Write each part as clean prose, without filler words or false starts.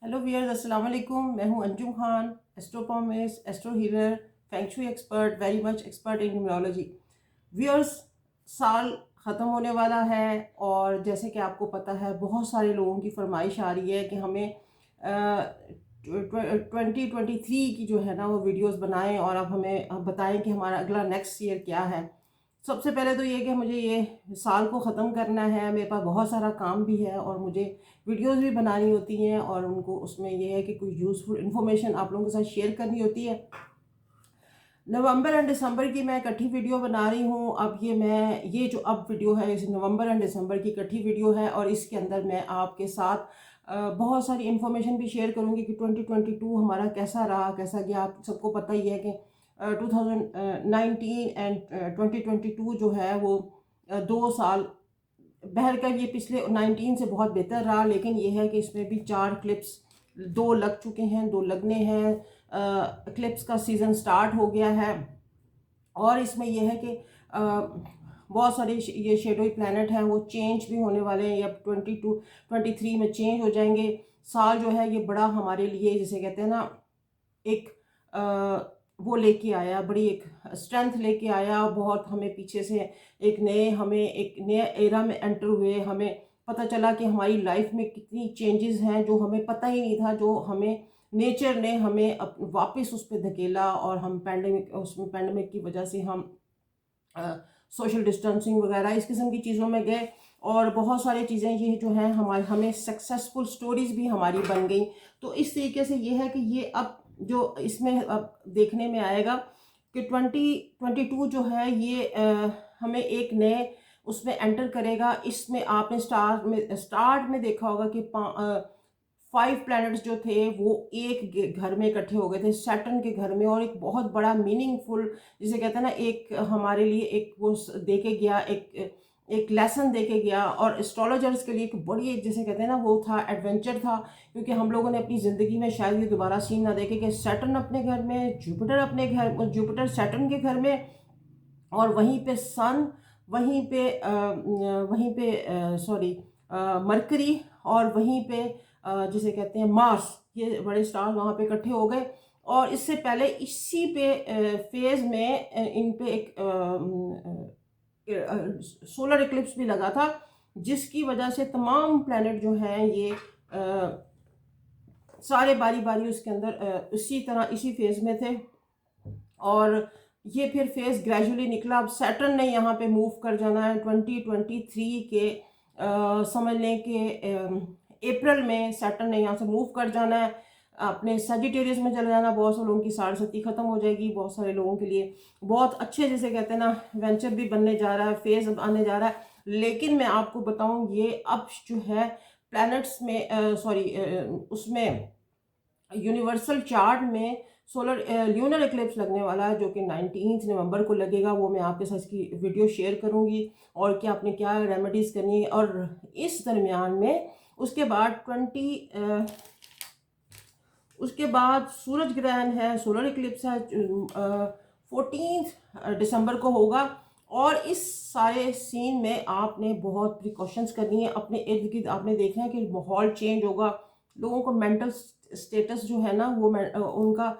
Hello wears, अस्सलाम वालेकुम। मैं हूं Anjum Khan, astropalmist, astro healer, feng shui expert, very much expert in numerology. Viewers, साल ख़त्म होने वाला है और जैसे कि आपको पता है बहुत सारे लोगों की फरमाइश आ रही है कि हमें 2023 की जो है ना वो वीडियोस बनाएं और अब हमें बताएं कि हमारा अगला नेक्स्ट ईयर क्या है। सबसे पहले तो ये कि मुझे ये साल को ख़त्म करना है, मेरे पास बहुत सारा काम भी है और मुझे वीडियोस भी बनानी होती हैं और उनको उसमें ये है कि कुछ यूज़फुल इन्फॉर्मेशन आप लोगों के साथ शेयर करनी होती है। नवंबर एंड दिसंबर की मैं इकट्ठी वीडियो बना रही हूँ। अब ये जो अब वीडियो है इस नवंबर एंड दिसंबर की इकट्ठी वीडियो है और इसके अंदर मैं आपके साथ बहुत सारी इन्फॉर्मेशन भी शेयर करूँगी कि 2022 हमारा कैसा रहा, कैसा गया। आप सबको पता ही है कि 2019 एंड 2022 जो है वो 2 साल बहर कर ये पिछले 19 से बहुत बेहतर रहा। लेकिन ये है कि इसमें भी 4 क्लिप्स, 2 लग चुके हैं, 2 लगने हैं। क्लिप्स का सीज़न स्टार्ट हो गया है और इसमें यह है कि बहुत सारे ये शेडोई प्लैनेट हैं वो चेंज भी होने वाले हैं। अब 23 में चेंज हो जाएंगे। साल जो है ये बड़ा हमारे लिए, जिसे कहते हैं ना, एक वो लेके आया, बड़ी एक स्ट्रेंथ लेके आया। बहुत हमें पीछे से हमें एक नए एरा में एंटर हुए। हमें पता चला कि हमारी लाइफ में कितनी चेंजेस हैं जो हमें पता ही नहीं था, जो हमें नेचर ने हमें वापस उस पर धकेला और हम पैंडमिक की वजह से हम सोशल डिस्टेंसिंग वगैरह इस किस्म की चीज़ों में गए और बहुत सारी चीज़ें ये जो हैं हमारे हमें सक्सेसफुल स्टोरीज भी हमारी बन गई। तो इस तरीके से ये है कि ये अब जो इसमें अब देखने में आएगा कि 2022 जो है ये हमें एक नए उसमें एंटर करेगा। इसमें आपने स्टार्ट में देखा होगा कि 5 प्लैनेट्स जो थे वो एक घर में इकट्ठे हो गए थे, सैटर्न के घर में, और एक बहुत बड़ा मीनिंगफुल, जिसे कहते हैं ना, एक हमारे लिए एक वो दे के गया, एक लेसन दे के गया। और एस्ट्रोलॉजर्स के लिए एक बड़ी, जिसे कहते हैं ना, वो था, एडवेंचर था। क्योंकि हम लोगों ने अपनी ज़िंदगी में शायद ये दोबारा सीन ना देखे कि सैटर्न अपने घर में, जुपिटर सैटर्न के घर में, और वहीं पे सन, वहीं पे सॉरी मरकरी, और वहीं पे जिसे कहते हैं मार्स, ये बड़े स्टार वहाँ पे इकट्ठे हो गए। और इससे पहले इसी पे फेज में इन पे एक सोलर इक्लिप्स भी लगा था, जिसकी वजह से तमाम प्लैनेट जो हैं ये सारे बारी बारी उसके अंदर इसी तरह इसी फेज में थे। और ये फिर फेज ग्रेजुअली निकला। अब सैटर्न ने यहाँ पे मूव कर जाना है 2023 के समझ लें कि अप्रैल में सैटर्न ने यहाँ से मूव कर जाना है, अपने सजिटेरियस में चले जाना। बहुत से लोगों की साढ़े ख़त्म हो जाएगी, बहुत सारे लोगों के लिए बहुत अच्छे, जिसे कहते हैं ना, वेंचर भी बनने जा रहा है, फेज आने जा रहा है। लेकिन मैं आपको बताऊं, ये अब जो है प्लैनेट्स में उसमें यूनिवर्सल चार्ट में सोलर ल्यूनर एक्लिप्स लगने वाला है, जो कि 19 नवंबर को लगेगा। वो मैं आपके साथ इसकी वीडियो शेयर करूंगी और क्या आपने क्या रेमेडीज़ करनी है। और इस दरमियान में उसके बाद सूरज ग्रहण है, सोलर इक्लिप्स है, 14 दिसंबर को होगा। और इस सारे सीन में आपने बहुत प्रिकॉशंस करनी है। अपने इर्द गिर्द आपने देखना है कि माहौल चेंज होगा, लोगों को मेंटल स्टेटस जो है ना वो उनका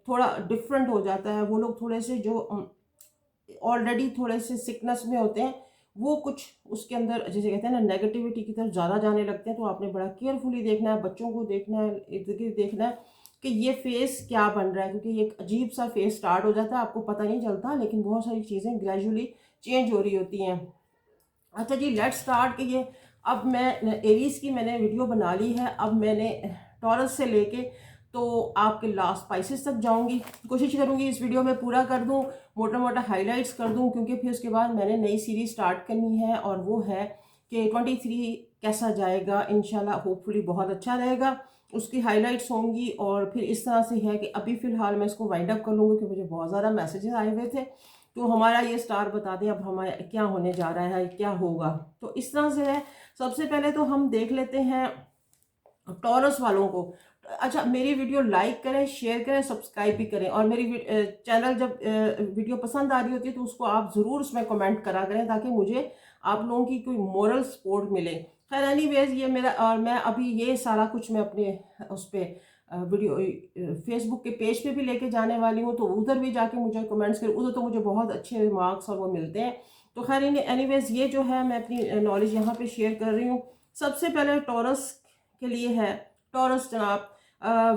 थोड़ा डिफरेंट हो जाता है। वो लोग थोड़े से जो ऑलरेडी थोड़े से सिकनेस में होते हैं, वो कुछ उसके अंदर, जैसे कहते हैं ना, नेगेटिविटी की तरफ ज़्यादा जाने लगते हैं। तो आपने बड़ा केयरफुली देखना है, बच्चों को देखना है, इर्द गिर्द देखना है कि ये फेस क्या बन रहा है। क्योंकि ये एक अजीब सा फेस स्टार्ट हो जाता है, आपको पता नहीं चलता, लेकिन बहुत सारी चीज़ें ग्रेजुअली चेंज हो रही होती हैं। अच्छा जी, लेट्स स्टार्ट कि ये अब मैं एरीज की मैंने वीडियो बना ली है। अब मैंने टॉरस से लेके तो आपके लास्ट स्पाइसेस तक जाऊंगी। कोशिश करूंगी इस वीडियो में पूरा कर दूं, मोटा मोटा हाइलाइट्स कर दूं, क्योंकि फिर उसके बाद मैंने नई सीरीज स्टार्ट करनी है और वो है कि 23 कैसा जाएगा। इंशाल्लाह होपफुली बहुत अच्छा रहेगा, उसकी हाइलाइट्स होंगी। और फिर इस तरह से है कि अभी फ़िलहाल मैं इसको वाइंड अप कर लूँगी, क्योंकि मुझे बहुत ज़्यादा मैसेजेस आए हुए थे। तो हमारा ये स्टार बता दें अब हमारा क्या होने जा रहा है, क्या होगा। तो इस तरह से है। सबसे पहले तो हम देख लेते हैं टॉरस वालों को। अच्छा, मेरी वीडियो लाइक करें, शेयर करें, सब्सक्राइब भी करें। और मेरी चैनल जब वीडियो पसंद आ रही होती है तो उसको आप ज़रूर उसमें कमेंट करा करें, ताकि मुझे आप लोगों की कोई मोरल सपोर्ट मिले। खैर एनीवेज ये मेरा, और मैं अभी ये सारा कुछ मैं अपने उस पर वीडियो फेसबुक के पेज पे भी लेके जाने वाली हूँ, तो उधर भी जाके मुझे कमेंट्स कर, उधर तो मुझे बहुत अच्छे मार्क्स और वो मिलते हैं। तो खैर एनीवेज ये जो है मैं अपनी नॉलेज यहाँ पे शेयर कर रही हूँ। सबसे पहले टॉरस के लिए है। टॉरस जनाब,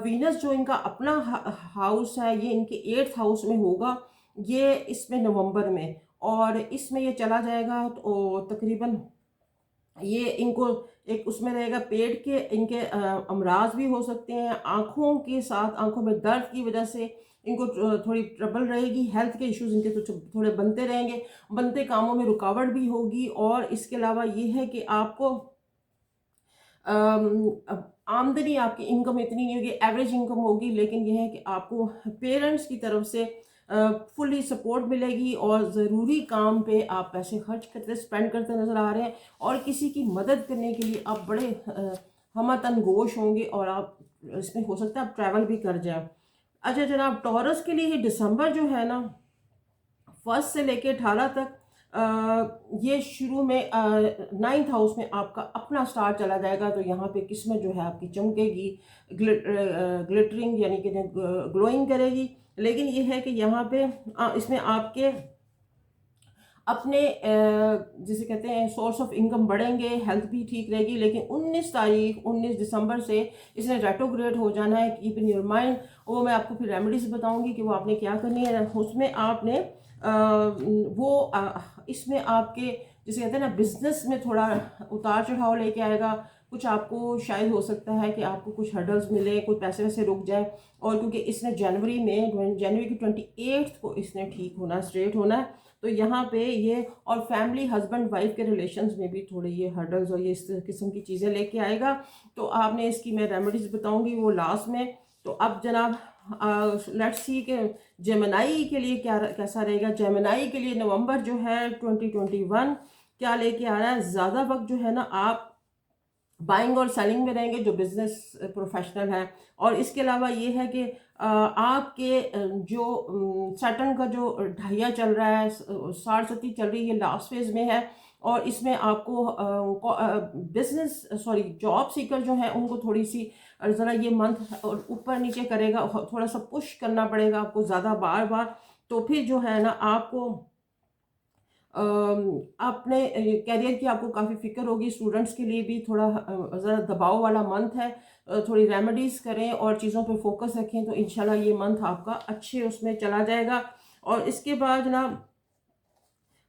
वीनस जो इनका अपना हाउस है, ये इनके 8th हाउस में होगा, ये इसमें नवंबर में, और इसमें ये चला जाएगा तो तकरीबन ये इनको एक उसमें रहेगा पेट के इनके अमराज भी हो सकते हैं, आँखों के साथ आँखों में दर्द की वजह से इनको थोड़ी ट्रबल रहेगी, हेल्थ के इश्यूज इनके तो थोड़े बनते रहेंगे, बनते कामों में रुकावट भी होगी। और इसके अलावा ये है कि आपको अब आमदनी, आपकी इनकम इतनी नहीं होगी, एवरेज इनकम होगी, लेकिन यह है कि आपको पेरेंट्स की तरफ से फुली सपोर्ट मिलेगी और ज़रूरी काम पे आप पैसे खर्च करते स्पेंड करते नज़र आ रहे हैं, और किसी की मदद करने के लिए आप बड़े हमतन गोश होंगे, और आप इसमें हो सकता है आप ट्रैवल भी कर जाएं। अच्छा जनाब, टॉरस के लिए ये दिसंबर जो है ना, 1 से लेके 18 तक ये शुरू में 9th हाउस में आपका अपना स्टार चला जाएगा, तो यहाँ पे किस्मत जो है आपकी चमकेगी, ग्लिटरिंग यानी कि ग्लोइंग करेगी। लेकिन ये है कि यहाँ पे इसमें आपके अपने जिसे कहते हैं सोर्स ऑफ इनकम बढ़ेंगे, हेल्थ भी ठीक रहेगी। लेकिन 19 दिसंबर से इसने रेट्रोग्रेड हो जाना है, कीप इन योर माइंड। वो मैं आपको फिर रेमेडीज बताऊंगी कि वो आपने क्या करनी है। उसमें आपने इसमें आपके जिसे कहते हैं ना बिजनेस में थोड़ा उतार चढ़ाव लेके आएगा। कुछ आपको शायद हो सकता है कि आपको कुछ हर्डल्स मिले, कुछ पैसे वैसे रुक जाए, और क्योंकि इसने जनवरी की 28 को इसने ठीक होना, स्ट्रेट होना है, तो यहाँ पे ये और फैमिली हस्बैंड वाइफ के रिलेशंस में भी थोड़े ये हर्डल्स और ये इस किस्म की चीज़ें लेके आएगा। तो आपने इसकी मैं रेमेडीज बताऊंगी वो लास्ट में। तो अब जनाब लेट्स सी के जेमिनी के लिए क्या कैसा रहेगा। जेमिनी के लिए नवंबर जो है 2021 क्या लेके आ रहा है। ज़्यादा वक्त जो है ना आप बाइंग और सेलिंग में रहेंगे, जो बिजनेस प्रोफेशनल है। और इसके अलावा ये है कि आपके जो सैटर्न का जो ढाइया चल रहा है, 60 चल रही है, लास्ट फेज में है, और इसमें आपको बिजनेस सॉरी जॉब सीकर जो है उनको थोड़ी सी ज़रा ये मंथ और ऊपर नीचे करेगा, थोड़ा सा पुश करना पड़ेगा आपको ज़्यादा बार बार। तो फिर जो है ना आपको अपने करियर की आपको काफ़ी फिक्र होगी। स्टूडेंट्स के लिए भी थोड़ा ज़रा दबाव वाला मंथ है, थोड़ी रेमेडीज़ करें और चीज़ों पे फोकस रखें, तो इंशाल्लाह ये मंथ आपका अच्छे उसमें चला जाएगा। और इसके बाद ना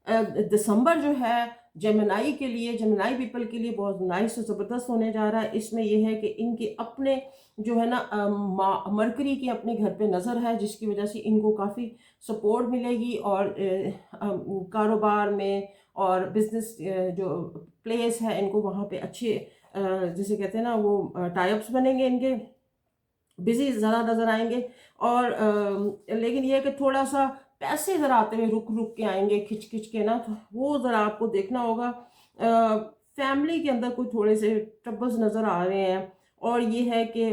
दिसंबर जो है जेमिनी के लिए, जेमिनी पीपल के लिए बहुत नाइस और ज़बरदस्त होने जा रहा है। इसमें यह है कि इनके अपने जो है ना मरकरी की अपने घर पे नज़र है, जिसकी वजह से इनको काफ़ी सपोर्ट मिलेगी, और कारोबार में और बिजनेस जो प्लेस है इनको वहाँ पे अच्छे जिसे कहते हैं ना वो टाइप्स बनेंगे, इनके बिजी ज़रा नज़र आएंगे। और लेकिन ये है कि थोड़ा सा पैसे ज़रा आते हुए रुक रुक के आएंगे, खिंच खिंच के ना, तो वो ज़रा आपको देखना होगा। फैमिली के अंदर कोई थोड़े से ट्रबल्स नज़र आ रहे हैं। और ये है कि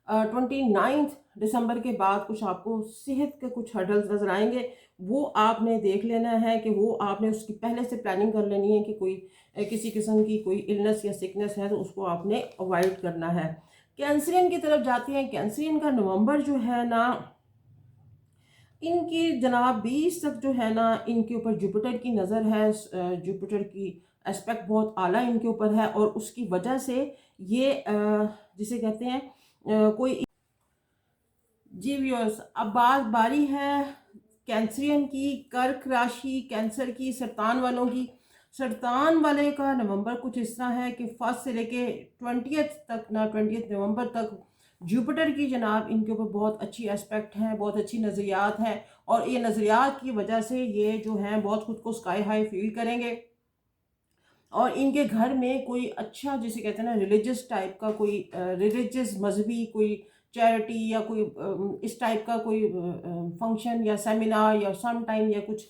29 दिसंबर के बाद कुछ आपको सेहत के कुछ हर्डल्स नज़र आएंगे, वो आपने देख लेना है कि वो आपने उसकी पहले से प्लानिंग कर लेनी है कि कोई किसी किस्म की कोई इलनेस या सिकनेस है तो उसको आपने अवॉइड करना है। कैंसरियन की तरफ जाते हैं। कैंसरियन का नवंबर जो है ना, इनकी जनाब 20 तक जो है ना इनके ऊपर जुपिटर की नज़र है। जुपिटर की एस्पेक्ट बहुत आला इनके ऊपर है, और उसकी वजह से ये जिसे कहते हैं कोई जी व्यूअर्स, अब बात बारी है कैंसरियन की, कर्क राशि, कैंसर की, सरतान वालों की। सरतान वाले का नवंबर कुछ इस तरह है कि 1 से लेके 20 तक ना, 20 नवंबर तक जुपिटर की जनाब इनके ऊपर बहुत अच्छी एस्पेक्ट हैं, बहुत अच्छी नज़रियात हैं, और ये नज़रियात की वजह से ये जो हैं बहुत खुद को स्काई हाई फील करेंगे। और इनके घर में कोई अच्छा जिसे कहते हैं ना रिलीजियस टाइप का, कोई रिलीजियस मजहबी कोई चैरिटी या कोई इस टाइप का कोई फंक्शन या सेमिनार या सम टाइम या कुछ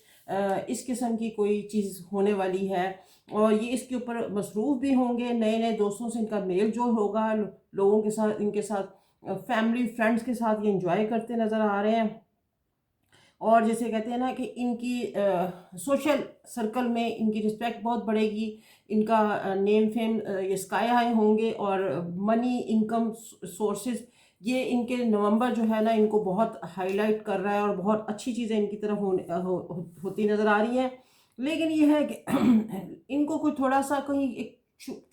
इस किस्म की कोई चीज़ होने वाली है। और ये इसके ऊपर मसरूफ़ भी होंगे, नए नए दोस्तों से इनका मेल जोल होगा, लोगों के साथ इनके साथ फैमिली फ्रेंड्स के साथ ये इंजॉय करते नज़र आ रहे हैं। और जैसे कहते हैं ना कि इनकी सोशल सर्कल में इनकी रिस्पेक्ट बहुत बढ़ेगी, इनका नेम फेम ये स्काई हाई होंगे, और मनी इनकम सोर्सेज ये इनके नवंबर जो है ना इनको बहुत हाईलाइट कर रहा है, और बहुत अच्छी चीज़ें इनकी तरफ होती नज़र आ रही हैं। लेकिन ये है कि इनको कोई थोड़ा सा कहीं एक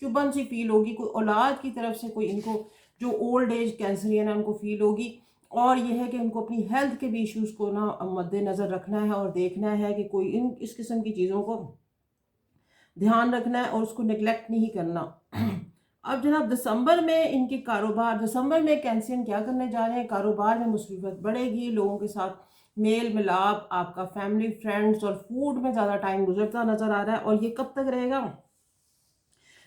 चुभन सी फील होगी, कोई औलाद की तरफ से कोई इनको जो ओल्ड एज कैंसरियन है उनको फील होगी। और ये है कि उनको अपनी हेल्थ के भी इश्यूज़ को ना मद्देनज़र रखना है और देखना है कि कोई इस किस्म की चीज़ों को ध्यान रखना है और उसको नेग्लेक्ट नहीं करना। अब जनाब दिसंबर में कैंसियन क्या करने जा रहे हैं, कारोबार में मुसीबत बढ़ेगी, लोगों के साथ मेल मिलाप, आपका फैमिली फ्रेंड्स और फूड में ज़्यादा टाइम गुजरता नज़र आ रहा है। और ये कब तक रहेगा,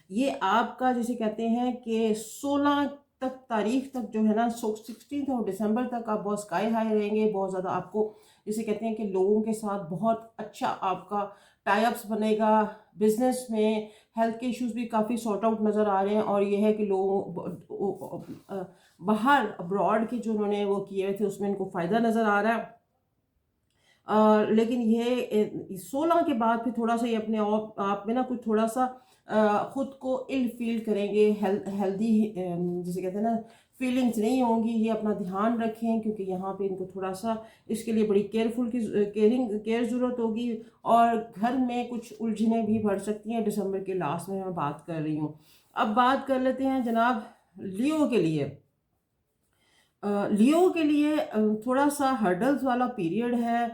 ये आपका जैसे कहते हैं कि 16 तक तारीख तक जो है ना, 16 ऑफ दिसंबर तक आप बहुत स्काई हाई रहेंगे, बहुत ज़्यादा आपको जैसे कहते हैं कि लोगों के साथ बहुत अच्छा आपका टाई अप्स बनेगा। बिजनेस में हेल्थ के इश्यूज भी काफ़ी सॉर्ट आउट नज़र आ रहे हैं, और ये है कि लोगों बाहर अब्रॉड के जो उन्होंने वो किए हुए थे उसमें इनको फ़ायदा नज़र आ रहा है। लेकिन ये 16 के बाद फिर थोड़ा सा ये अपने आप में ना कुछ थोड़ा सा खुद को इल फील करेंगे, हेल्दी जिसे कहते हैं ना फीलिंग्स नहीं होंगी। ये अपना ध्यान रखें, क्योंकि यहाँ पे इनको थोड़ा सा इसके लिए बड़ी केयर ज़रूरत होगी, और घर में कुछ उलझनें भी बढ़ सकती हैं। दिसंबर के लास्ट में मैं बात कर रही हूँ। अब बात कर लेते हैं जनाब लियो के लिए। लियो के लिए थोड़ा सा हर्डल्स वाला पीरियड है।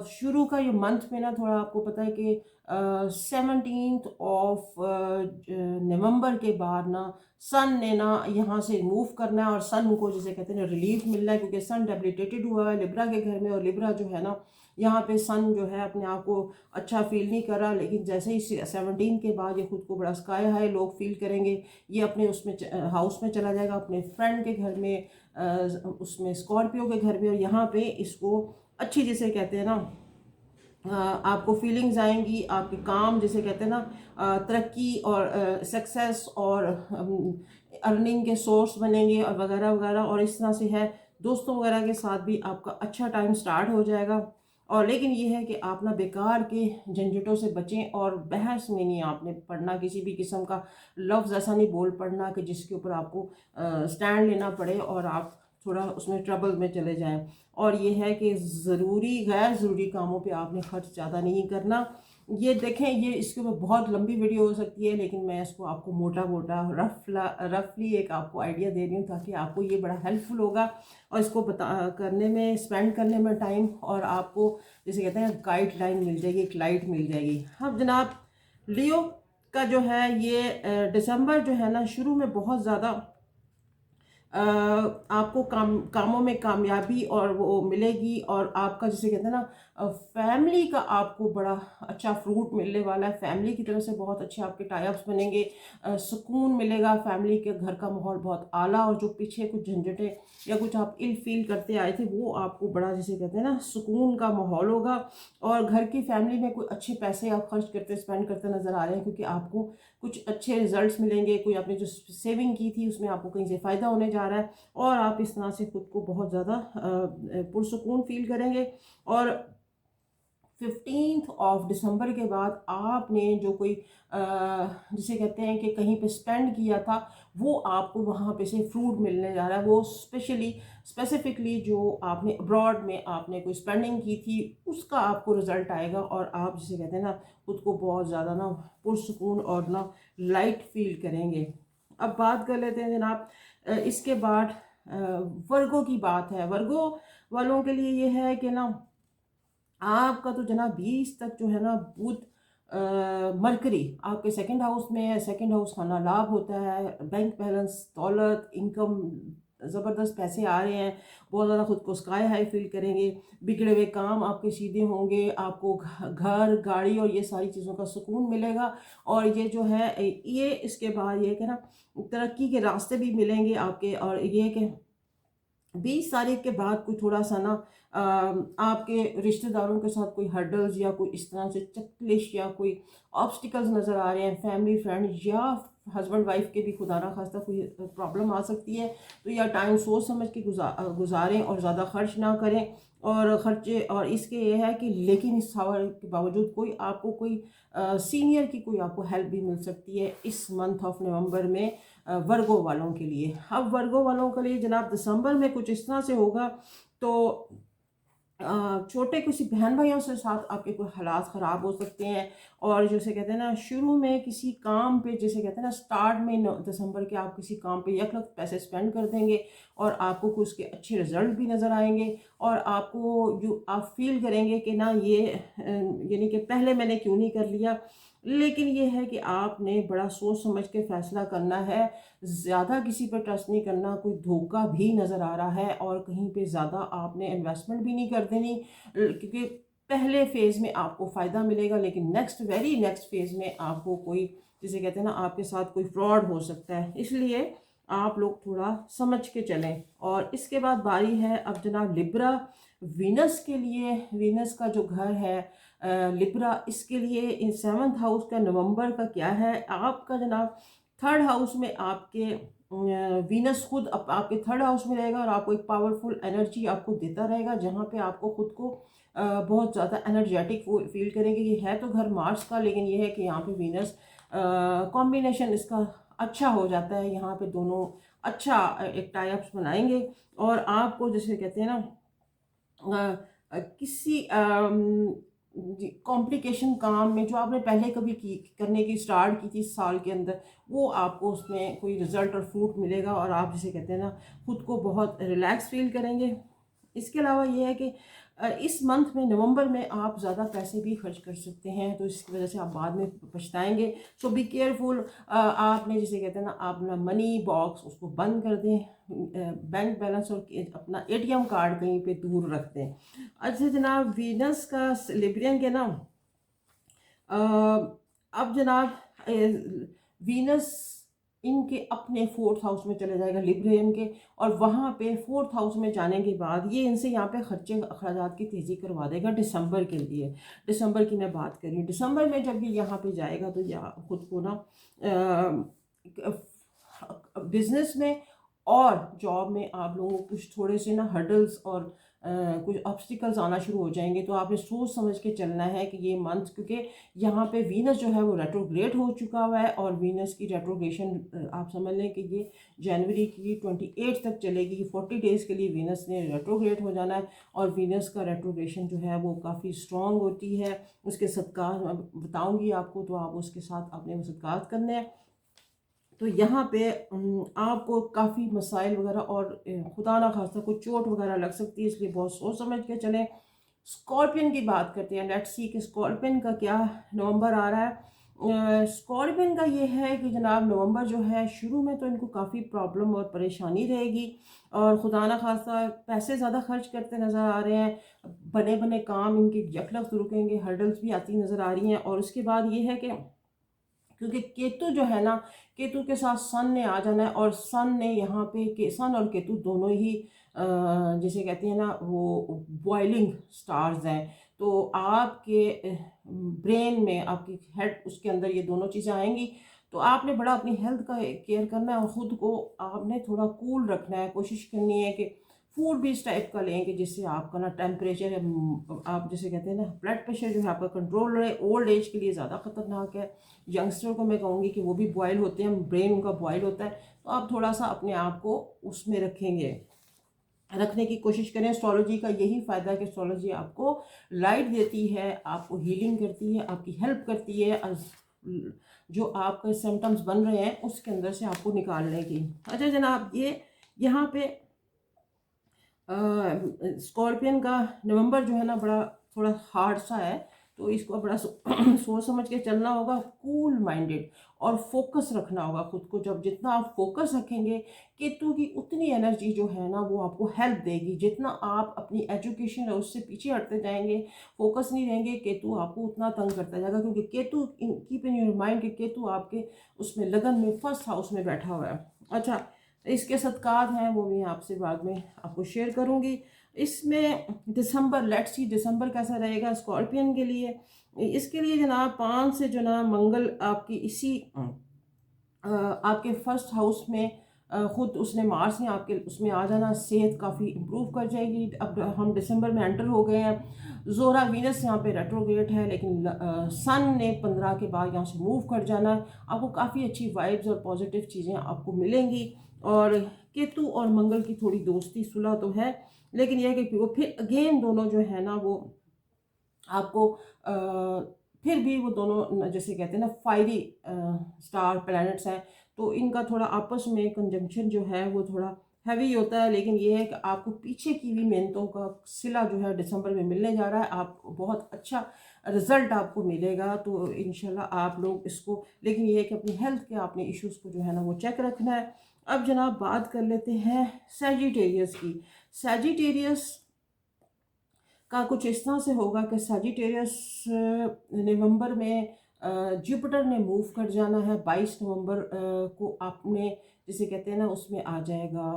शुरू का ये मंथ में ना थोड़ा आपको पता है कि 17 ऑफ नवंबर के बाद ना सन ने ना यहाँ से मूव करना है, और सन को जैसे कहते हैं ना रिलीफ मिलना है, क्योंकि सन डेबिलिटेटेड हुआ है लिब्रा के घर में, और लिब्रा जो है ना यहाँ पे सन जो है अपने आप को अच्छा फील नहीं कर रहा। लेकिन जैसे ही 17 के बाद ये खुद को बड़ा स्काई हाई लोग फील करेंगे, ये अपने उसमें हाउस में चला जाएगा, अपने फ्रेंड के घर में, उसमें स्कॉर्पियो के घर में, और यहाँ पे इसको अच्छी जैसे कहते हैं ना आपको फीलिंग्स आएंगी, आपके काम जैसे कहते हैं ना तरक्की और सक्सेस और अर्निंग के सोर्स बनेंगे और वगैरह वगैरह, और इस तरह से है दोस्तों वगैरह के साथ भी आपका अच्छा टाइम स्टार्ट हो जाएगा। और लेकिन ये है कि आप ना बेकार के झंझटों से बचें, और बहस में नहीं आपने पढ़ना, किसी भी किस्म का लफ्ज़ ऐसा नहीं बोल पड़ना कि जिसके ऊपर आपको स्टैंड लेना पड़े और आप थोड़ा उसमें ट्रबल में चले जाएं। और ये है कि ज़रूरी गैर ज़रूरी कामों पे आपने खर्च ज़्यादा नहीं करना। ये देखें, ये इसके ऊपर बहुत लंबी वीडियो हो सकती है, लेकिन मैं इसको आपको मोटा मोटा रफली एक आपको आइडिया दे रही हूँ, ताकि आपको ये बड़ा हेल्पफुल होगा, और इसको करने में स्पेंड करने में टाइम, और आपको जैसे कहते हैं गाइडलाइन मिल जाएगी, एक लाइट मिल जाएगी। अब जनाब लियो का जो है ये दिसंबर जो है ना शुरू में बहुत ज़्यादा आपको कामों में कामयाबी और वो मिलेगी, और आपका जिसे कहते हैं ना फैमिली का आपको बड़ा अच्छा फ्रूट मिलने वाला है। फैमिली की तरफ से बहुत अच्छे आपके टाई अप्स बनेंगे, सुकून मिलेगा, फैमिली के घर का माहौल बहुत आला, और जो पीछे कुछ झंझटें या कुछ आप इल फील करते आए थे वो आपको बड़ा जिसे कहते हैं ना सुकून का माहौल होगा। और घर की फैमिली में कोई अच्छे पैसे आप खर्च करते स्पेंड करते नज़र आ रहे हैं, क्योंकि आपको कुछ अच्छे रिजल्ट्स मिलेंगे, कोई आपने जो सेविंग की थी उसमें आपको कहीं से फ़ायदा होने जा रहा है, और आप इस तरह से खुद को बहुत ज़्यादा पुरसुकून फील करेंगे। और 15 ऑफ दिसंबर के बाद आपने जो कोई जिसे कहते हैं कि कहीं पे स्पेंड किया था, वो आपको वहाँ पे से फ्रूट मिलने जा रहा है। वो स्पेसिफिकली जो आपने अब्रॉड में आपने कोई स्पेंडिंग की थी उसका आपको रिज़ल्ट आएगा, और आप जिसे कहते हैं ना खुद को बहुत ज़्यादा ना पुरसुकून और ना लाइट फील करेंगे। अब बात कर लेते हैं जनाब इसके बाद वर्गों की बात है। वर्गों वालों के लिए ये है कि ना आपका तो जनाब 20 तक जो है ना बुध मरकरी आपके सेकंड हाउस में है। सेकंड हाउस खाना लाभ होता है, बैंक बैलेंस, दौलत, इनकम, ज़बरदस्त पैसे आ रहे हैं, बहुत ज़्यादा खुद को स्काई हाई फील करेंगे, बिगड़े हुए काम आपके सीधे होंगे, आपको घर गाड़ी और ये सारी चीज़ों का सुकून मिलेगा। और ये जो है ये इसके बाद ये कि ना तरक्की के रास्ते भी मिलेंगे आपके। और ये कि 20 तारीख के बाद कोई थोड़ा सा ना आपके रिश्तेदारों के साथ कोई हर्डल्स या कोई इस तरह से चेकलिस्ट या कोई ऑब्स्टिकल्स नज़र आ रहे हैं, फैमिली फ्रेंड या हस्बैंड वाइफ के भी खुदा ना खास्ता कोई प्रॉब्लम आ सकती है। तो यह टाइम सोच समझ के गुजारें और ज़्यादा खर्च ना करें और ख़र्चे। और इसके ये है कि लेकिन इस सवाल के बावजूद कोई आपको कोई सीनियर की कोई आपको हेल्प भी मिल सकती है इस मंथ ऑफ नवंबर में वर्गो वालों के लिए। अब वर्गो वालों के लिए जनाब दिसंबर में कुछ इस तरह से होगा। तो छोटे किसी बहन भाइयों से साथ आपके कोई हालात ख़राब हो सकते हैं। और जैसे कहते हैं ना शुरू में किसी काम पे, जैसे कहते हैं ना स्टार्ट में दिसंबर के आप किसी काम पे यकलख पैसे स्पेंड कर देंगे और आपको कुछ उसके अच्छे रिजल्ट भी नज़र आएंगे। और आपको जो आप फील करेंगे कि ना ये यानी कि पहले मैंने क्यों नहीं कर लिया। लेकिन ये है कि आपने बड़ा सोच समझ के फ़ैसला करना है, ज़्यादा किसी पर ट्रस्ट नहीं करना। कोई धोखा भी नज़र आ रहा है और कहीं पे ज़्यादा आपने इन्वेस्टमेंट भी नहीं कर देनी, क्योंकि पहले फ़ेज़ में आपको फ़ायदा मिलेगा लेकिन वेरी नेक्स्ट फ़ेज़ में आपको कोई, जिसे कहते हैं ना, आपके साथ कोई फ्रॉड हो सकता है। इसलिए आप लोग थोड़ा समझ के चलें। और इसके बाद बारी है अब जनाब लिब्रा वीनस के लिए। वीनस का जो घर है लिब्रा, इसके लिए इन 7th हाउस का नवंबर का क्या है आपका जनाब। 3rd हाउस में आपके वीनस खुद आपके 3rd हाउस में रहेगा और आपको एक पावरफुल एनर्जी आपको देता रहेगा, जहाँ पे आपको खुद को बहुत ज़्यादा एनर्जेटिक फील करेंगे। ये है तो घर मार्स का, लेकिन ये है कि यहाँ पे वीनस कॉम्बिनेशन इसका अच्छा हो जाता है। यहाँ पे दोनों अच्छा एक टाई अप्स बनाएंगे और आपको जैसे कहते हैं ना किसी कॉम्प्लिकेशन काम में जो आपने पहले कभी करने की स्टार्ट की थी इस साल के अंदर, वो आपको उसमें कोई रिज़ल्ट और फ्रूट मिलेगा और आप जिसे कहते हैं ना खुद को बहुत रिलैक्स फील करेंगे। इसके अलावा ये है कि इस मंथ में नवंबर में आप ज़्यादा पैसे भी खर्च कर सकते हैं, तो इसकी वजह से आप बाद में पछताएंगे। सो बी केयरफुल। आपने जिसे कहते हैं ना अपना मनी बॉक्स उसको बंद कर दें, बैंक बैलेंस और अपना एटीएम कार्ड कहीं पे दूर रख दें। अच्छा जनाब वीनस का लिब्रियन के ना अब जनाब वीनस इनके अपने 4th हाउस में चले जाएगा लिब्रियन के, और वहाँ पे 4th हाउस में जाने के बाद ये इनसे यहाँ पे खर्चे अखराजात की तेज़ी करवा देगा दिसंबर के लिए। दिसंबर की मैं बात कर रही हूँ। दिसंबर में जब ये यहाँ पे जाएगा तो यहाँ खुद को ना बिजनेस में और जॉब में आप लोगों को कुछ थोड़े से ना हर्डल्स और कुछ ऑब्स्टिकल्स आना शुरू हो जाएंगे। तो आपने सोच समझ के चलना है कि ये मंथ, क्योंकि यहाँ पे वीनस जो है वो रेट्रोग्रेड हो चुका हुआ है और वीनस की रेट्रोग्रेशन आप समझ लें कि ये जनवरी की 28 तक चलेगी। 40 डेज़ के लिए वीनस ने रेट्रोग्रेड हो जाना है और वीनस का रेट्रोग्रेशन जो है वो काफ़ी स्ट्रॉन्ग होती है। उसके सदक़ात मैं बताऊँगी आपको, तो आप उसके साथ अपने वो सदक़ात करने हैं। तो यहाँ पे आपको काफ़ी मसाइल वगैरह और खुदा ना खास्ता कोई चोट वगैरह लग सकती है, इसलिए बहुत सोच समझ के चलें। स्कॉर्पियन की बात करते हैं। लेट्स सी कि स्कॉर्पियन का क्या नवंबर आ रहा है। स्कॉर्पियन का ये है कि जनाब नवंबर जो है शुरू में तो इनको काफ़ी प्रॉब्लम और परेशानी रहेगी और खुदा ना खास्ता पैसे ज़्यादा खर्च करते नज़र आ रहे हैं। बने बने काम इनके यकलख रुकेंगे, हर्डल्स भी आती नज़र आ रही हैं। और उसके बाद ये है कि क्योंकि केतु जो है ना, केतु के साथ सन ने आ जाना है और सन ने यहाँ पे सन और केतु दोनों ही जिसे कहते हैं ना वो बॉइलिंग स्टार्स हैं। तो आपके ब्रेन में, आपकी हेड, उसके अंदर ये दोनों चीज़ें आएंगी। तो आपने बड़ा अपनी हेल्थ का केयर करना है और ख़ुद को आपने थोड़ा कूल रखना है। कोशिश करनी है कि फूड भी इस टाइप का लें कि जिससे आपका ना टेम्परेचर है, आप जैसे कहते हैं ना ब्लड प्रेशर जो है आपका कंट्रोल रहे। ओल्ड एज के लिए ज़्यादा ख़तरनाक है। यंगस्टर को मैं कहूँगी कि वो भी बॉयल होते हैं, ब्रेन उनका बॉयल होता है। तो आप थोड़ा सा अपने आप को उसमें रखने की कोशिश करें। एस्ट्रोलॉजी का यही फ़ायदा है कि एस्ट्रोलॉजी आपको लाइट देती है, आपको हीलिंग करती है, आपकी हेल्प करती है जो आपके सिम्टम्स बन रहे हैं उसके अंदर से आपको निकालने की। अच्छा जनाब, ये यहाँ पे स्कॉर्पियन का नवंबर जो है ना बड़ा थोड़ा हार्ड सा है, तो इसको बड़ा सोच समझ के चलना होगा। कूल माइंडेड और फोकस रखना होगा खुद को। जब जितना आप फोकस रखेंगे, केतु की उतनी एनर्जी जो है ना वो आपको हेल्प देगी। जितना आप अपनी एजुकेशन है उससे पीछे हटते जाएंगे, फोकस नहीं रहेंगे, केतु आपको उतना तंग करता जाएगा। क्योंकि Ketu keep in your mind कि केतु आपके उसमें लगन में 1st हाउस में बैठा हुआ है। अच्छा, इसके सदक़ात हैं वो मैं आपसे बाद में आपको शेयर करूंगी। इसमें दिसंबर, लेट्स सी दिसंबर कैसा रहेगा स्कॉर्पियन के लिए। इसके लिए जनाब 5 से जो ना मंगल आपकी इसी आपके फर्स्ट हाउस में ख़ुद उसने मार्स ने आपके उसमें आ जाना, सेहत काफ़ी इम्प्रूव कर जाएगी। अब हम दिसंबर में एंटर हो गए हैं। ज़ोरा वीनस यहाँ पे रेट्रोग्रेड है, लेकिन सन ने 15 के बाद यहाँ से मूव कर जाना है। आपको काफ़ी अच्छी वाइब्स और पॉजिटिव चीज़ें आपको मिलेंगी। और केतु और मंगल की थोड़ी दोस्ती सुलह तो है, लेकिन यह है कि वो फिर अगेन दोनों जो है ना वो आपको फिर भी वो दोनों जैसे कहते हैं ना फायरी स्टार प्लैनेट्स हैं, तो इनका थोड़ा आपस में कंजंक्शन जो है वो थोड़ा हैवी होता है। लेकिन ये है कि आपको पीछे की हुई मेहनतों का सिला जो है दिसंबर में मिलने जा रहा है। आप बहुत अच्छा रिजल्ट आपको मिलेगा, तो इंशाल्लाह आप लोग इसको, लेकिन ये है कि अपनी हेल्थ के आपने इश्यूज़ को जो है ना वो चेक रखना है। अब जनाब बात कर लेते हैं सैजिटेरियस की। सैजिटेरियस का कुछ इस तरह से होगा कि सैजिटेरियस नवंबर में जुपिटर ने मूव कर जाना है। 22 नवंबर को आपने जिसे कहते हैं ना उसमें आ जाएगा,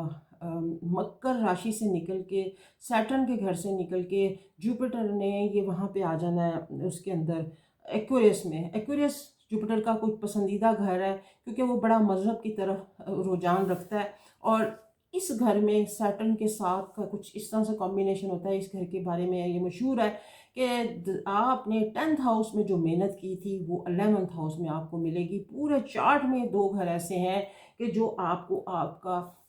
मकर राशि से निकल के सैटर्न के घर से निकल के जुपिटर ने ये वहाँ पे आ जाना है उसके अंदर एक्वेरियस में। एक्वेरियस जुपिटर का कोई पसंदीदा घर है, क्योंकि वो बड़ा मज़हब की तरफ रुझान रखता है। और इस घर में सैटर्न के साथ का कुछ इस तरह से कॉम्बिनेशन होता है। इस घर के बारे में ये मशहूर है कि आपने 10th हाउस में जो मेहनत की थी वो 11th हाउस में आपको मिलेगी। पूरे चार्ट में दो घर ऐसे हैं कि जो आपको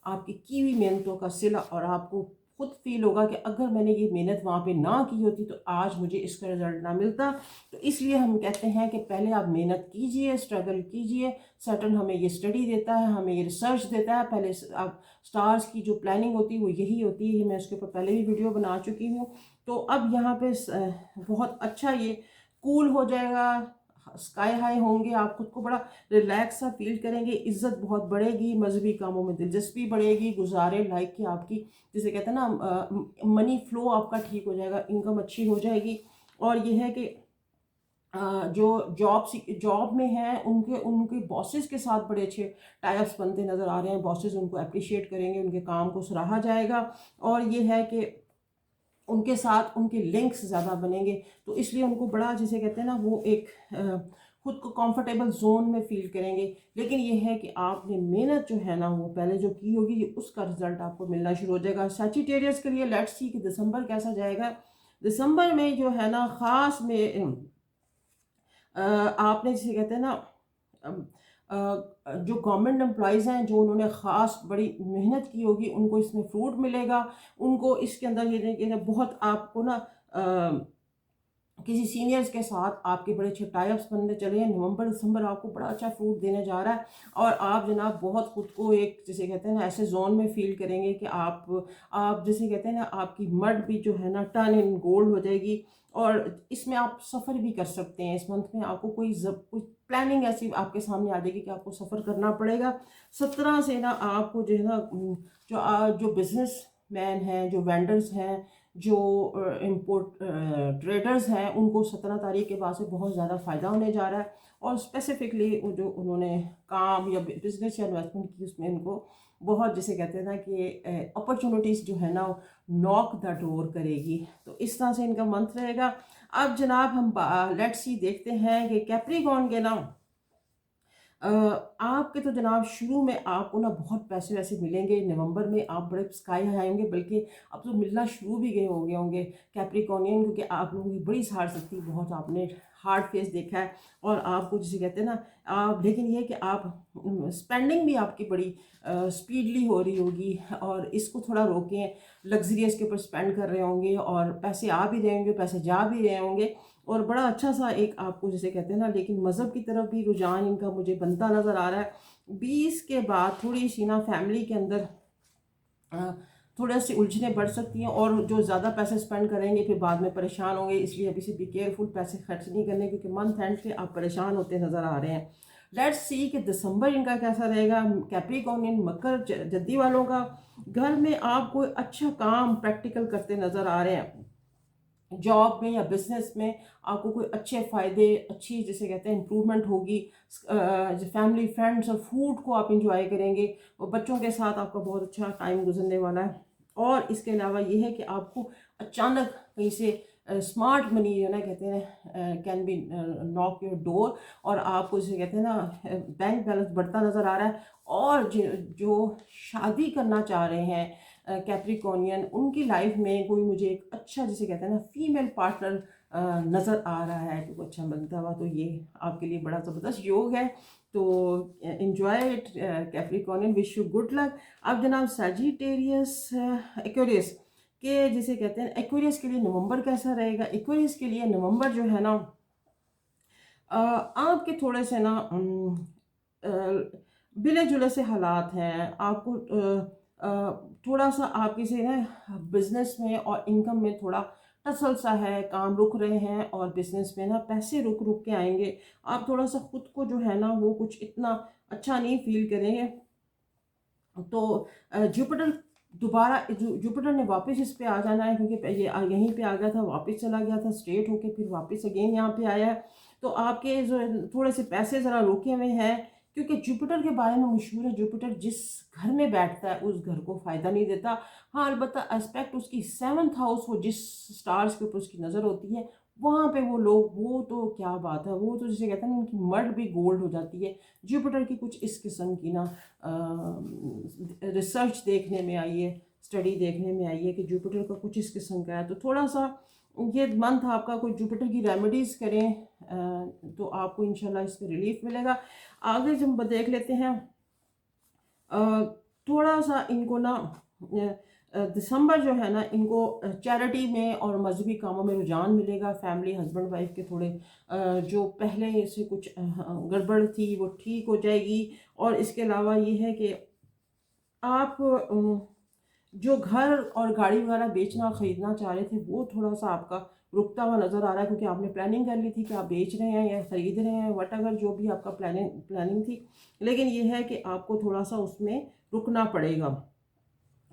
आपकी की हुई मेहनतों का सिला, और आपको खुद फील होगा कि अगर मैंने ये मेहनत वहाँ पे ना की होती तो आज मुझे इसका रिजल्ट ना मिलता। तो इसलिए हम कहते हैं कि पहले आप मेहनत कीजिए, स्ट्रगल कीजिए। सैटर्न हमें ये स्टडी देता है, हमें ये रिसर्च देता है। पहले आप स्टार्स की जो प्लानिंग होती है वो यही होती है। मैं उसके ऊपर पहले भी वीडियो बना चुकी हूँ। तो अब यहाँ पे बहुत अच्छा ये कूल हो जाएगा, स्काई हाई होंगे, आप खुद को बड़ा रिलैक्स सा फील करेंगे, इज्जत बहुत बढ़ेगी, मजहबी कामों में दिलचस्पी बढ़ेगी, गुजारे लाइक की आपकी जिसे कहते हैं ना मनी फ्लो आपका ठीक हो जाएगा, इनकम अच्छी हो जाएगी। और ये है कि जो जॉब में हैं उनके उनके बॉसेस के साथ बड़े अच्छे टाइप्स बनते नज़र आ रहे हैं। बॉसेस उनको अप्रिशिएट करेंगे, उनके काम को सराहा जाएगा। और ये है कि उनके साथ उनके लिंक्स ज़्यादा बनेंगे, तो इसलिए उनको बड़ा जिसे कहते हैं ना वो एक खुद को कंफर्टेबल जोन में फील करेंगे। लेकिन ये है कि आपने मेहनत जो है ना वो पहले जो की होगी उसका रिजल्ट आपको मिलना शुरू हो जाएगा। सैजिटेरियस के लिए लेट्स सी कि दिसंबर कैसा जाएगा। दिसंबर में जो है ना ख़ास में आपने जिसे कहते हैं ना अम, जो गवर्नमेंट एम्प्लॉयज़ हैं, जो उन्होंने ख़ास बड़ी मेहनत की होगी, उनको इसमें फ्रूट मिलेगा। उनको इसके अंदर ये बहुत आपको ना किसी सीनियर्स के साथ आपके बड़े अच्छे टाइप्स बनने चले हैं। नवंबर दिसंबर आपको बड़ा अच्छा फ्रूट देने जा रहा है, और आप जनाब बहुत खुद को एक जिसे कहते हैं ना ऐसे जोन में फील करेंगे कि आप जिसे कहते हैं ना आपकी मड भी जो है ना टर्न इन गोल्ड हो जाएगी। और इसमें आप सफ़र भी कर सकते हैं। इस मंथ में आपको कोई प्लानिंग ऐसी आपके सामने आ जाएगी कि आपको सफ़र करना पड़ेगा। 17 से ना आपको जो है ना जो बिजनेस मैन हैं, जो वेंडर्स हैं, जो इम्पोर्ट ट्रेडर्स हैं, उनको 17 तारीख के बाद से बहुत ज़्यादा फ़ायदा होने जा रहा है। और स्पेसिफिकली जो उन्होंने काम या बिजनेस या इन्वेस्टमेंट की उसमें उनको बहुत जिसे कहते हैं ना कि अपॉर्चुनिटीज़ जो है ना नॉक द डोर करेगी। तो इस तरह से इनका मंथ रहेगा। अब जनाब हम लेट्स सी देखते हैं कि कैप्रिकॉर्न के ना आपके तो जनाब शुरू में आपको ना बहुत पैसे वैसे मिलेंगे। नवंबर में आप बड़े स्काई हाई आएंगे, बल्कि अब तो मिलना शुरू भी गए होंगे कैप्रिकॉर्नियन, क्योंकि आप लोगों की बड़ी हार्ड शक्ति, बहुत आपने हार्ड फेस देखा है। और आपको जिसे कहते हैं ना आप, लेकिन ये है कि आप स्पेंडिंग भी आपकी बड़ी स्पीडली हो रही होगी, और इसको थोड़ा रोकें। लग्जरियस के ऊपर स्पेंड कर रहे होंगे, और पैसे आ भी रहे होंगे, पैसे जा भी रहे होंगे, और बड़ा अच्छा सा एक आपको जिसे कहते हैं ना, लेकिन मज़हब की तरफ भी रुझान इनका मुझे बनता नज़र आ रहा है। 20 के बाद थोड़ी सी ना फैमिली के अंदर थोड़ा सी उलझनें बढ़ सकती हैं, और जो ज़्यादा पैसे स्पेंड करेंगे फिर बाद में परेशान होंगे। इसलिए अभी से बी केयरफुल, पैसे खर्च नहीं करने, क्योंकि मंथ एंड पे आप परेशान होते नज़र आ रहे हैं। लेट्स सी कि दिसंबर इनका कैसा रहेगा। कैप्रिकॉर्नियन मकर जद्दी वालों का घर में आप कोई अच्छा काम प्रैक्टिकल करते नज़र आ रहे हैं। जॉब में या बिजनेस में आपको कोई अच्छे फ़ायदे, अच्छी जिसे कहते हैं इम्प्रूवमेंट होगी। फैमिली फ्रेंड्स और फूड को आप इंजॉय करेंगे, और बच्चों के साथ आपका बहुत अच्छा टाइम गुजरने वाला है। और इसके अलावा ये है कि आपको अचानक कहीं से स्मार्ट मनी जो ना कहते हैं can be knock your door, और आपको जिसे कहते हैं ना बैंक बैलेंस बढ़ता नज़र आ रहा है। और जो शादी करना चाह रहे हैं कैप्रिकॉर्नियन, उनकी लाइफ में कोई मुझे एक अच्छा जिसे कहते हैं ना फीमेल पार्टनर नज़र आ रहा है तो अच्छा बनता हुआ, तो ये आपके लिए बड़ा ज़बरदस्त योग है। तो enjoy it Capricornian, wish you good luck. अब जनाब सजिटेरियस एक्वेरियस के जिसे कहते हैं, एक्वेरियस के लिए नवंबर कैसा रहेगा? एक्वेरियस के लिए नवंबर जो है ना आपके थोड़े से ना मिले जुले से हालात हैं। आपको थोड़ा सा आपके से ना बिजनेस में और इनकम में थोड़ा टसल सा है, काम रुक रहे हैं और बिजनेस में ना पैसे रुक रुक के आएंगे। आप थोड़ा सा खुद को जो है ना वो कुछ इतना अच्छा नहीं फील करेंगे। तो जुपिटर दोबारा जुपिटर ने वापस इस पे आ जाना है, क्योंकि ये यहीं पे आ गया था, वापस चला गया था स्ट्रेट होके, फिर वापस अगेन यहाँ पे आया है। तो आपके जो थोड़े से पैसे ज़रा रुके हुए हैं, क्योंकि जुपिटर के बारे में मशहूर है, जुपिटर जिस घर में बैठता है उस घर को फ़ायदा नहीं देता। हाँ अलबत्ता एस्पेक्ट उसकी 7th हाउस, वो जिस स्टार्स के ऊपर उसकी नज़र होती है वहाँ पे वो लोग, वो तो क्या बात है, वो तो जिसे कहते हैं ना उनकी मर्ड भी गोल्ड हो जाती है। जुपिटर की कुछ इस किस्म की ना रिसर्च देखने में आई है, स्टडी देखने में आई है कि जुपिटर का कुछ इस किस्म का है। तो थोड़ा सा ये मंथ आपका कोई जुपिटर की रेमेडीज़ करें तो आपको इंशाल्लाह इसमें रिलीफ मिलेगा। आगे जब हम देख लेते हैं थोड़ा सा इनको ना दिसंबर जो है ना इनको चैरिटी में और मजहबी कामों में रुझान मिलेगा। फैमिली हस्बैंड वाइफ के थोड़े जो पहले से कुछ गड़बड़ थी वो ठीक हो जाएगी। और इसके अलावा ये है कि आप जो घर और गाड़ी वगैरह बेचना ख़रीदना चाह रहे थे वो थोड़ा सा आपका रुकता हुआ नज़र आ रहा है, क्योंकि आपने प्लानिंग कर ली थी कि आप बेच रहे हैं या ख़रीद रहे हैं, वट एवर जो भी आपका प्लानिंग थी। लेकिन ये है कि आपको थोड़ा सा उसमें रुकना पड़ेगा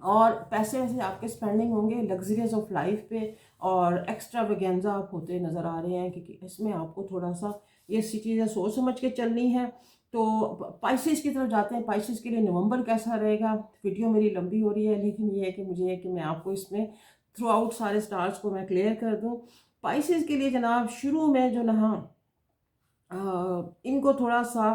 और पैसे वैसे आपके स्पेंडिंग होंगे लग्जरियस ऑफ लाइफ पे और एक्स्ट्रा वेगेंजा आप होते नज़र आ रहे हैं, क्योंकि इसमें आपको थोड़ा सा ये चीज़ें सोच समझ के चलनी है। तो पाइसेस की तरफ जाते हैं। पाइसेस के लिए नवंबर कैसा रहेगा? वीडियो मेरी लंबी हो रही है, लेकिन ये है कि मुझे है कि मैं आपको इसमें थ्रू आउट सारे स्टार्स को मैं क्लियर कर दूं। पाइसेस के लिए जनाब शुरू में जो ना इनको थोड़ा सा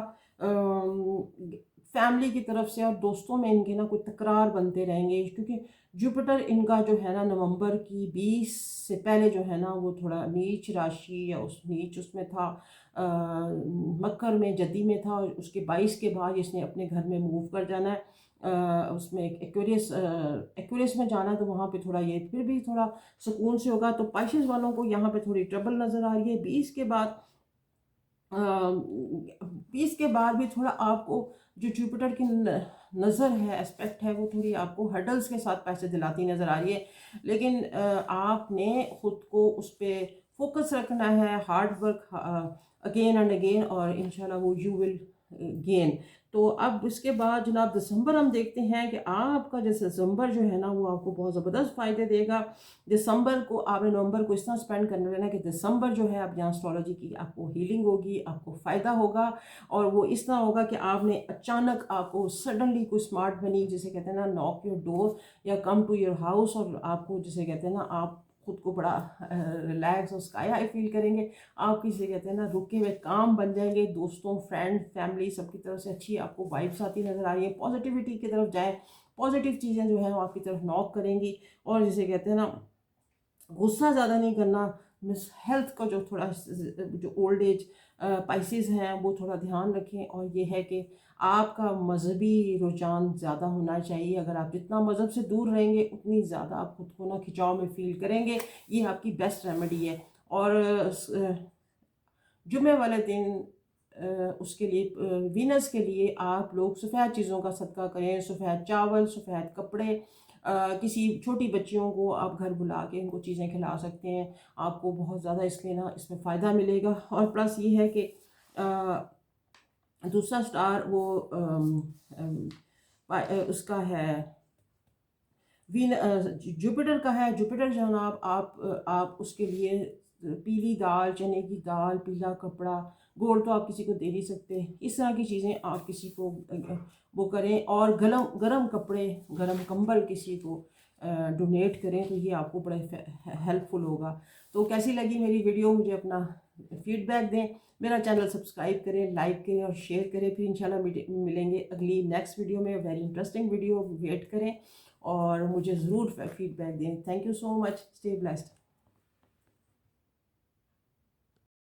फैमिली की तरफ से और दोस्तों में इनके ना कुछ तकरार बनते रहेंगे, क्योंकि जुपिटर इनका जो है ना नवंबर की 20 से पहले जो है ना वो थोड़ा नीच राशि या उस नीच उसमें था, मकर में जद्दी में था, और उसके 22 के बाद इसने अपने घर में मूव कर जाना है। उसमें एक एक्वेरियस में जाना है, तो वहाँ पे थोड़ा ये फिर भी थोड़ा सुकून से होगा। तो पाइसेस वालों को यहाँ पे थोड़ी ट्रबल नज़र आ रही है। 20 के बाद 20 के बाद भी थोड़ा आपको जो जुपिटर की नज़र है, एस्पेक्ट है, वो थोड़ी आपको हर्डल्स के साथ पैसे दिलाती नज़र आ रही है। लेकिन आपने ख़ुद को उस पर फोकस रखना है, hard work again and again, और इंशाल्लाह वो यू विल गेन। तो अब इसके बाद जनाब दिसंबर हम देखते हैं कि आपका जैसे दिसंबर जो है ना वो आपको बहुत ज़बरदस्त फ़ायदे देगा। दिसंबर को आपने नवंबर को इस तरह स्पेंड करना रहना कि दिसंबर जो है आप यहाँ एस्ट्रोलॉजी की आपको हीलिंग होगी, आपको फ़ायदा होगा। और वो इस तरह होगा कि आपने अचानक आपको सडनली कोई स्मार्ट मनी जिसे कहते हैं ना नॉक योर डोर या कम टू योर हाउस, और आपको जिसे कहते हैं ना आप खुद को बड़ा रिलैक्स और स्काई हाई फील करेंगे। आप किसे कहते हैं ना रुके हुए काम बन जाएंगे। दोस्तों फ्रेंड फैमिली सबकी तरफ से अच्छी आपको वाइब्स आती नज़र आ रही है। पॉजिटिविटी की तरफ जाएँ, पॉजिटिव चीज़ें जो हैं वो आपकी तरफ नॉक करेंगी। और जिसे कहते हैं ना गुस्सा ज़्यादा नहीं करना। मिस हेल्थ का जो थोड़ा जो ओल्ड एज पाइसेस हैं वो थोड़ा ध्यान रखें। और ये है कि आपका मजहबी रुझान ज़्यादा होना चाहिए। अगर आप जितना मज़हब से दूर रहेंगे उतनी ज़्यादा आप खुद को ना खिंचाव में फील करेंगे। ये आपकी बेस्ट रेमेडी है। और जुमे वाले दिन उसके लिए वीनस के लिए आप लोग सफ़ेद चीज़ों का सदका करें, सफ़ेद चावल, सफ़ेद कपड़े। किसी छोटी बच्चियों को आप घर बुला के उनको चीज़ें खिला सकते हैं। आपको बहुत ज़्यादा इसलिए ना इसमें फ़ायदा मिलेगा। और प्लस ये है कि दूसरा स्टार वो उसका है जुपिटर का है। जुपिटर जनाब आप उसके लिए पीली दाल, चने की दाल, पीला कपड़ा, गोल्ड तो आप किसी को दे नहीं सकते, इस तरह की चीज़ें आप किसी को वो करें। और गरम कपड़े, गरम कंबल किसी को डोनेट करें, तो ये आपको बड़ा हेल्पफुल होगा। तो कैसी लगी मेरी वीडियो, मुझे अपना फीडबैक दें। मेरा चैनल सब्सक्राइब करें, लाइक करें और शेयर करें। फिर इंशाल्लाह मिलेंगे अगली नेक्स्ट वीडियो में, वेरी इंटरेस्टिंग वीडियो। वेट करें और मुझे ज़रूर फीडबैक दें। Thank you so much, stay blessed.